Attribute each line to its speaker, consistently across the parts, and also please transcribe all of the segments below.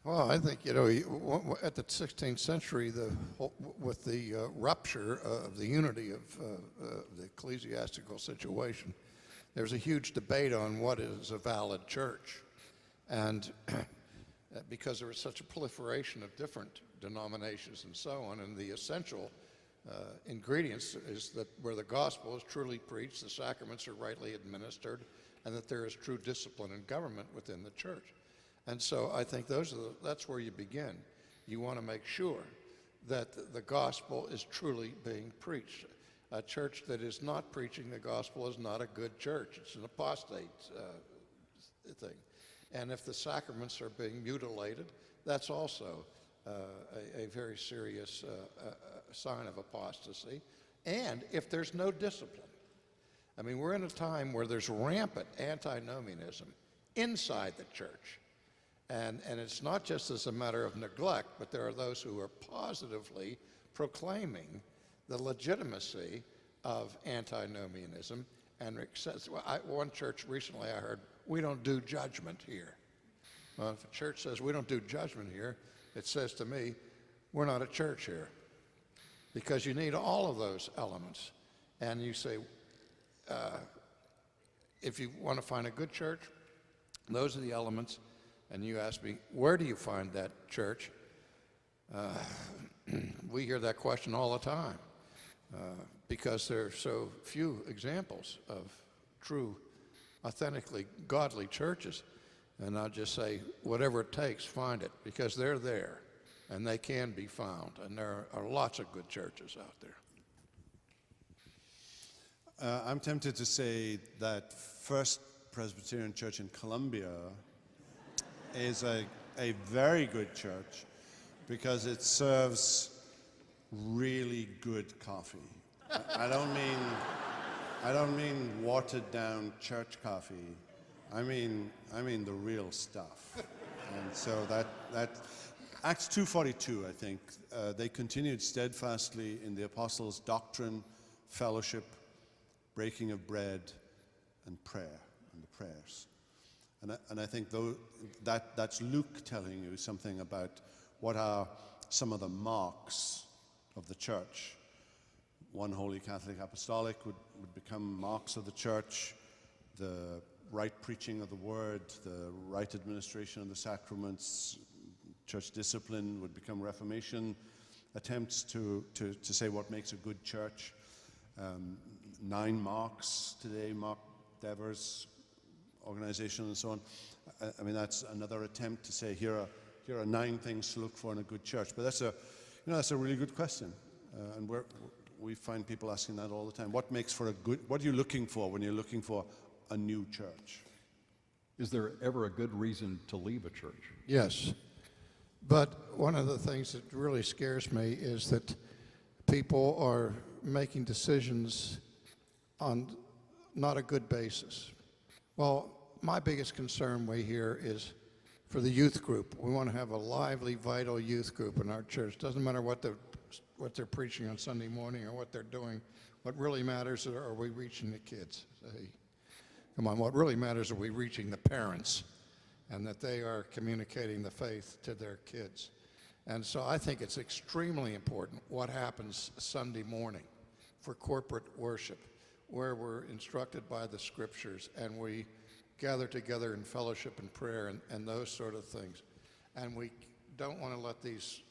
Speaker 1: Well, I think, at the 16th century, with the rupture of the unity of the ecclesiastical situation, there's a huge debate on what is a valid church. And because there was such a proliferation of different denominations and so on, and the essential ingredients is that where the gospel is truly preached, the sacraments are rightly administered, and that there is true discipline and government within the church. And so I think that's where you begin. You want to make sure that the gospel is truly being preached. A church that is not preaching the gospel is not a good church. It's an apostate thing. And if the sacraments are being mutilated, that's also a very serious sign of apostasy. And if there's no discipline, I mean, we're in a time where there's rampant antinomianism inside the church. And it's not just as a matter of neglect, but there are those who are positively proclaiming the legitimacy of antinomianism. And one church recently I heard, we don't do judgment here. Well, if a church says we don't do judgment here, it says to me, we're not a church here. Because you need all of those elements. And you say, if you want to find a good church, those are the elements. And you ask me, where do you find that church? We hear that question all the time because there are so few examples of true, authentically godly churches. And I'll just say, whatever it takes, find it, because they're there, and they can be found. And there are lots of good churches out there.
Speaker 2: I'm tempted to say that First Presbyterian Church in Columbia is a very good church because it serves really good coffee. I don't mean watered down church coffee. I mean the real stuff. And so that Acts 2:42, I think, they continued steadfastly in the apostles' doctrine, fellowship, breaking of bread, and prayer, and the prayers. And I think that's Luke telling you something about what are some of the marks of the church. One Holy Catholic Apostolic would become marks of the church, the right preaching of the word, the right administration of the sacraments, church discipline would become Reformation attempts to say what makes a good church. 9 marks today, Mark Dever's organization and so on. I mean, that's another attempt to say here are 9 things to look for in a good church. But that's a really good question, and we find people asking that all the time. What makes for a good? What are you looking for when you're looking for a new church?
Speaker 3: Is there ever a good reason to leave a church?
Speaker 1: Yes, but one of the things that really scares me is that people are making decisions on not a good basis. Well, my biggest concern we hear is for the youth group. We want to have a lively, vital youth group in our church. Doesn't matter what they're preaching on Sunday morning or what they're doing. What really matters are we reaching the kids? Come on, what really matters are we reaching the parents and that they are communicating the faith to their kids. And so I think it's extremely important what happens Sunday morning for corporate worship, where we're instructed by the scriptures and we gather together in fellowship and prayer and those sort of things. And we don't want to let these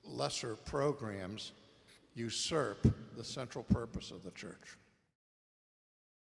Speaker 1: lesser programs usurp the central purpose of the church.